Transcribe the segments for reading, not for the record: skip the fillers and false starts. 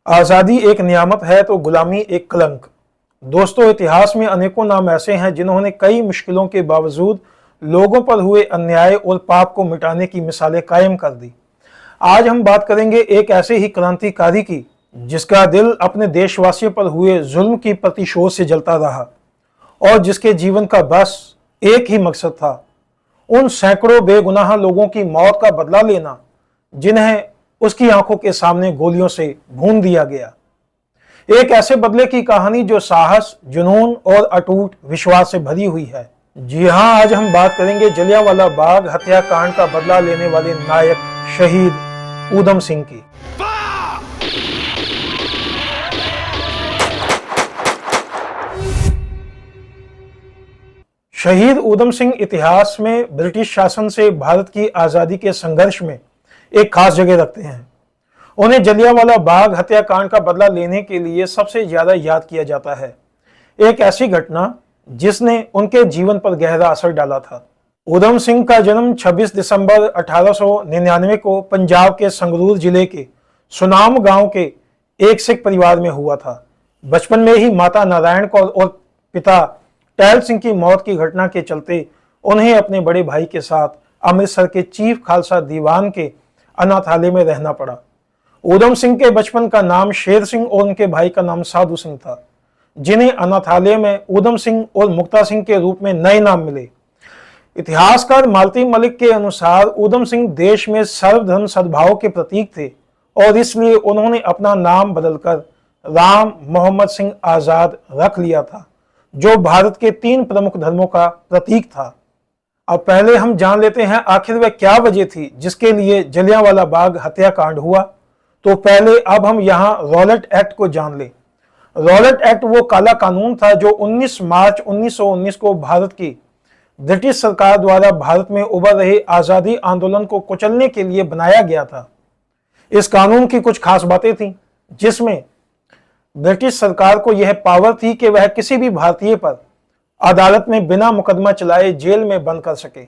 आज़ादी एक नियामत है तो गुलामी एक कलंक। दोस्तों, इतिहास में अनेकों नाम ऐसे हैं जिन्होंने कई मुश्किलों के बावजूद लोगों पर हुए अन्याय और पाप को मिटाने की मिसालें कायम कर दी। आज हम बात करेंगे एक ऐसे ही क्रांतिकारी की जिसका दिल अपने देशवासियों पर हुए जुल्म की प्रतिशोध से जलता रहा और जिसके जीवन का बस एक ही मकसद था, उन सैकड़ों बेगुनाह लोगों की मौत का बदला लेना जिन्हें उसकी आंखों के सामने गोलियों से भून दिया गया। एक ऐसे बदले की कहानी जो साहस, जुनून और अटूट विश्वास से भरी हुई है। जी हां, आज हम बात करेंगे जलियांवाला बाग हत्याकांड का बदला लेने वाले नायक शहीद ऊधम सिंह की। शहीद ऊधम सिंह इतिहास में ब्रिटिश शासन से भारत की आजादी के संघर्ष में एक खास जगह रखते हैं। उन्हें जलियांवाला बाग हत्याकांड का बदला लेने के लिए सबसे ज्यादा याद किया जाता है। एक ऐसी घटना जिसने उनके जीवन पर गहरा असर डाला था। ऊधम सिंह का जन्म 26 दिसंबर 1899 को पंजाब के संगरूर जिले के सुनाम गांव के एक सिख परिवार में हुआ था। बचपन में ही माता नारायण कौर और पिता टहल सिंह की मौत की घटना के चलते उन्हें अपने बड़े भाई के साथ अमृतसर के चीफ खालसा दीवान के अनाथालय में रहना पड़ा। ऊधम सिंह के बचपन का नाम शेर सिंह और उनके भाई का नाम साधु सिंह था, जिन्हें अनाथालय में ऊधम सिंह और मुक्ता सिंह के रूप में नए नाम मिले। इतिहासकार मालती मलिक के अनुसार ऊधम सिंह देश में सर्वधर्म सद्भाव के प्रतीक थे और इसलिए उन्होंने अपना नाम बदलकर राम मोहम्मद सिंह आजाद रख लिया था, जो भारत के 3 प्रमुख धर्मों का प्रतीक था। अब पहले हम जान लेते हैं आखिर वह क्या वजह थी जिसके लिए जलियांवाला बाग हत्याकांड हुआ। तो पहले अब हम यहाँ रॉलेट एक्ट को जान लें। रॉलेट एक्ट वो काला कानून था जो 19 मार्च 1919 को भारत की ब्रिटिश सरकार द्वारा भारत में उभर रहे आजादी आंदोलन को कुचलने के लिए बनाया गया था। इस कानून की कुछ खास बातें थीं, जिसमें ब्रिटिश सरकार को यह पावर थी कि वह किसी भी भारतीय पर अदालत में बिना मुकदमा चलाए जेल में बंद कर सके।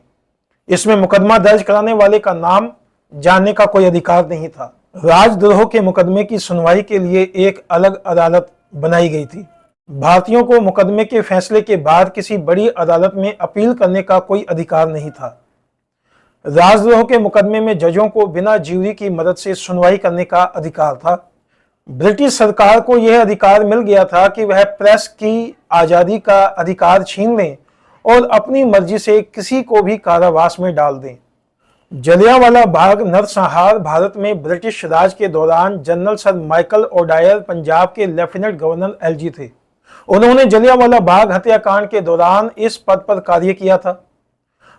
इसमें मुकदमा दर्ज कराने वाले का नाम जानने का कोई अधिकार नहीं था। राजद्रोह के मुकदमे की सुनवाई के लिए एक अलग अदालत बनाई गई थी। भारतीयों को मुकदमे के फैसले के बाद किसी बड़ी अदालत में अपील करने का कोई अधिकार नहीं था। राजद्रोह के मुकदमे में जजों को बिना ज्यूरी की मदद से सुनवाई करने का अधिकार था। ब्रिटिश सरकार को यह अधिकार मिल गया था कि वह प्रेस की आज़ादी का अधिकार छीन लें और अपनी मर्जी से किसी को भी कारावास में डाल दें। जलियांवाला बाग नरसंहार भारत में ब्रिटिश राज के दौरान general sir Michael O'Dwyer Punjab के लेफ्टिनेंट गवर्नर एलजी थे। उन्होंने जलियांवाला बाग हत्याकांड के दौरान इस पद पर कार्य किया था।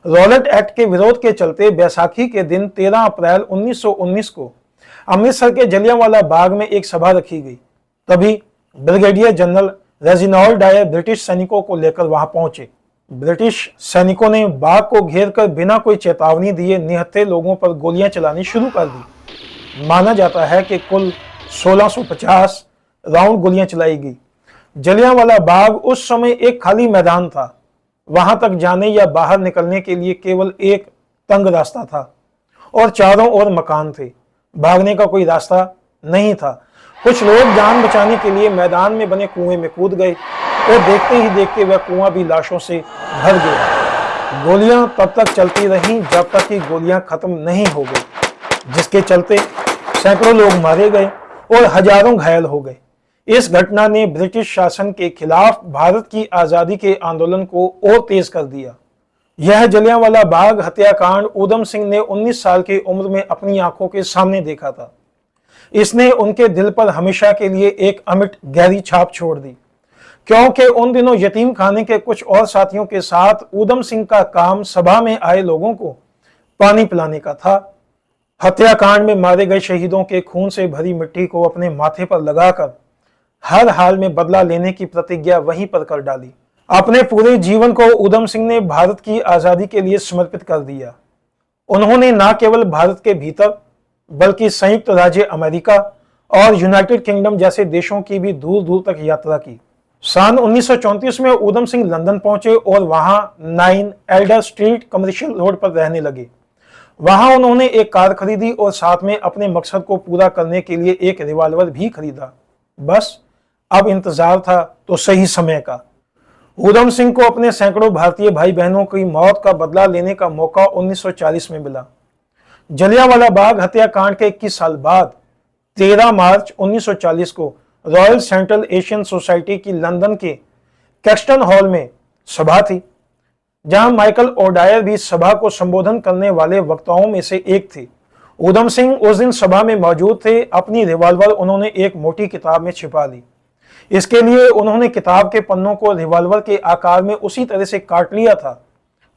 रॉलेट एक्ट के विरोध के चलते बैसाखी के दिन 13 अप्रैल 1919 को अमृतसर के जलियांवाला बाग में एक सभा रखी गई। तभी brigadier general Reginald Dyer British सैनिकों को लेकर वहां पहुंचे। ब्रिटिश सैनिकों ने बाग को घेरकर बिना कोई चेतावनी दिए निहत्थे लोगों पर गोलियां चलानी शुरू कर दी। माना जाता है कि कुल 1650 राउंड गोलियां चलाई गई। जलियांवाला बाग उस समय एक खाली मैदान था। वहां तक जाने या बाहर निकलने के लिए केवल एक तंग रास्ता था और चारों ओर मकान थे। भागने का कोई रास्ता नहीं था। कुछ लोग जान बचाने के लिए मैदान में बने कुएं में कूद गए और देखते ही देखते वह कुआं भी लाशों से भर गया। गोलियां तब तक चलती रहीं जब तक कि गोलियां खत्म नहीं हो गई, जिसके चलते सैकड़ों लोग मारे गए और हजारों घायल हो गए। इस घटना ने ब्रिटिश शासन के खिलाफ भारत की आजादी के आंदोलन को और तेज कर दिया। यह जलियांवाला बाग हत्याकांड ऊधम सिंह ने 19 साल की उम्र में अपनी आंखों के सामने देखा था। इसने उनके दिल पर हमेशा के लिए एक अमिट गहरी छाप छोड़ दी, क्योंकि उन दिनों यतीम खाने के कुछ और साथियों के साथ ऊधम सिंह का काम सभा में आए लोगों को पानी पिलाने का था। हत्याकांड में मारे गए शहीदों के खून से भरी मिट्टी को अपने माथे पर लगाकर हर हाल में बदला लेने की प्रतिज्ञा वहीं पर कर डाली। अपने पूरे जीवन को ऊधम सिंह ने भारत की आजादी के लिए समर्पित कर दिया। उन्होंने न केवल भारत के भीतर बल्कि संयुक्त राज्य अमेरिका और यूनाइटेड किंगडम जैसे देशों की भी दूर दूर तक यात्रा की। सन 1934 में ऊधम सिंह लंदन पहुंचे और वहां 9 एल्डर स्ट्रीट कमर्शियल रोड पर रहने लगे। वहां उन्होंने एक कार खरीदी और साथ में अपने मकसद को पूरा करने के लिए एक रिवॉल्वर भी खरीदा। बस अब इंतजार था तो सही समय का। ऊधम सिंह को अपने सैकड़ों भारतीय भाई बहनों की मौत का बदला लेने का मौका 1940 में मिला। जलियांवाला बाग हत्याकांड के 21 साल बाद 13 मार्च 1940 को रॉयल सेंट्रल एशियन सोसाइटी की लंदन के कैक्सटन हॉल में सभा थी, जहां माइकल ओडायर भी सभा को संबोधन करने वाले वक्ताओं में से एक थे। ऊधम सिंह उस दिन सभा में मौजूद थे। अपनी रिवॉल्वर उन्होंने एक मोटी किताब में छिपा ली। इसके लिए उन्होंने किताब के पन्नों को रिवॉल्वर के आकार में उसी तरह से काट लिया था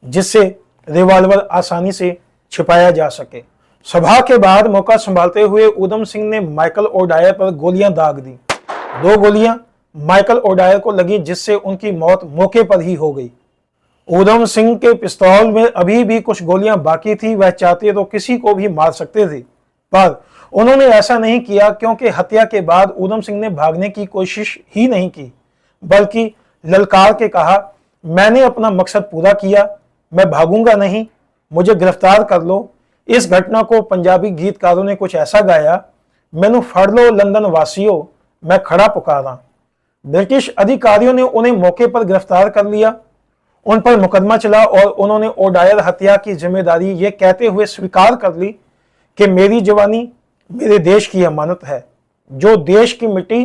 जिससे रिवॉल्वर आसानी से छिपाया जा सके। सभा के बाद मौका संभालते हुए ऊधम सिंह ने माइकल ओडायर पर गोलियां दाग दी। 2 गोलियां माइकल ओडायर को लगी जिससे उनकी मौत मौके पर ही हो गई। ऊधम सिंह के पिस्तौल में अभी भी कुछ गोलियां बाकी थी। वह चाहते तो किसी को भी मार सकते थे, पर उन्होंने ऐसा नहीं किया क्योंकि हत्या के बाद ऊधम सिंह ने भागने की कोशिश ही नहीं की, बल्कि ललकार के कहा, मैंने अपना मकसद पूरा किया, मैं भागूंगा नहीं, मुझे गिरफ्तार कर लो। इस घटना को पंजाबी गीतकारों ने कुछ ऐसा गाया, मैनू फड़ लो लंदन वासियों, मैं खड़ा पुकारा। ब्रिटिश अधिकारियों ने उन्हें मौके पर गिरफ्तार कर लिया। उन पर मुकदमा चला और उन्होंने ओडायर हत्या की जिम्मेदारी ये कहते हुए स्वीकार कर ली कि मेरी जवानी मेरे देश की अमानत है, जो देश की मिट्टी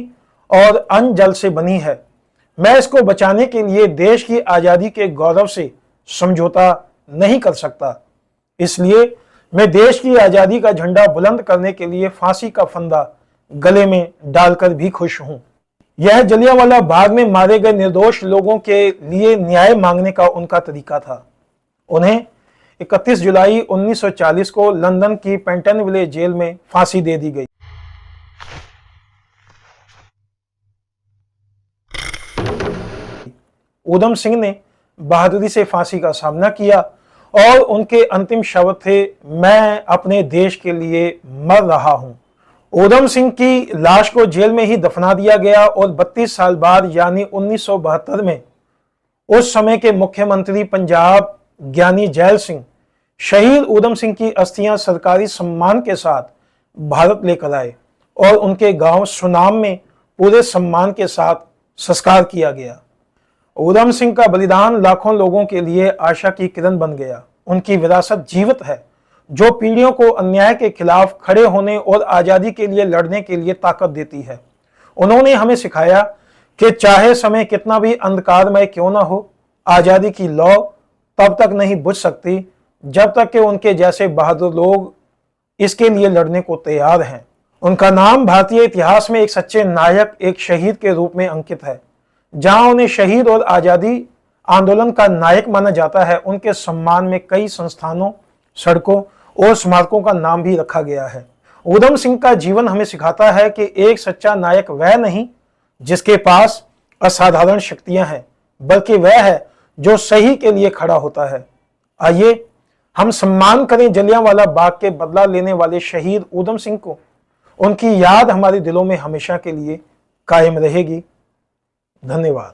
और अन्न जल से बनी है। मैं इसको बचाने के लिए देश की आज़ादी के गौरव से समझौता नहीं कर सकता। इसलिए मैं देश की आज़ादी का झंडा बुलंद करने के लिए फांसी का फंदा गले में डालकर भी खुश हूं। यह जलियांवाला बाग में मारे गए निर्दोष लोगों के लिए न्याय मांगने का उनका तरीका था। उन्हें 31 जुलाई 1940 को लंदन की पेंटनविले जेल में फांसी दे दी गई। ऊधम सिंह ने बहादुरी से फांसी का सामना किया और उनके अंतिम शब्द थे, मैं अपने देश के लिए मर रहा हूं। ऊधम सिंह की लाश को जेल में ही दफना दिया गया और 32 साल बाद यानी 1972 में उस समय के मुख्यमंत्री पंजाब ज्ञानी जैल सिंह शहीद ऊधम सिंह की अस्थियां सरकारी सम्मान के साथ भारत लेकर आए और उनके गांव सुनाम में पूरे सम्मान के साथ संस्कार किया गया। ऊधम सिंह का बलिदान लाखों लोगों के लिए आशा की किरण बन गया। उनकी विरासत जीवित है, जो पीढ़ियों को अन्याय के खिलाफ खड़े होने और आज़ादी के लिए लड़ने के लिए ताकत देती है। उन्होंने हमें सिखाया कि चाहे समय कितना भी अंधकारमय क्यों ना हो, आज़ादी की लौ तब तक नहीं बुझ सकती जब तक कि उनके जैसे बहादुर लोग इसके लिए लड़ने को तैयार हैं। उनका नाम भारतीय इतिहास में एक सच्चे नायक, एक शहीद के रूप में अंकित है। जहां उन्हें शहीद और आज़ादी आंदोलन का नायक माना जाता है, उनके सम्मान में कई संस्थानों, सड़कों और स्मारकों का नाम भी रखा गया है। ऊधम सिंह का जीवन हमें सिखाता है कि एक सच्चा नायक वह नहीं जिसके पास असाधारण शक्तियां हैं, बल्कि वह है जो सही के लिए खड़ा होता है। आइए हम सम्मान करें जलियांवाला बाग के बदला लेने वाले शहीद ऊधम सिंह को। उनकी याद हमारे दिलों में हमेशा के लिए कायम रहेगी। धन्यवाद।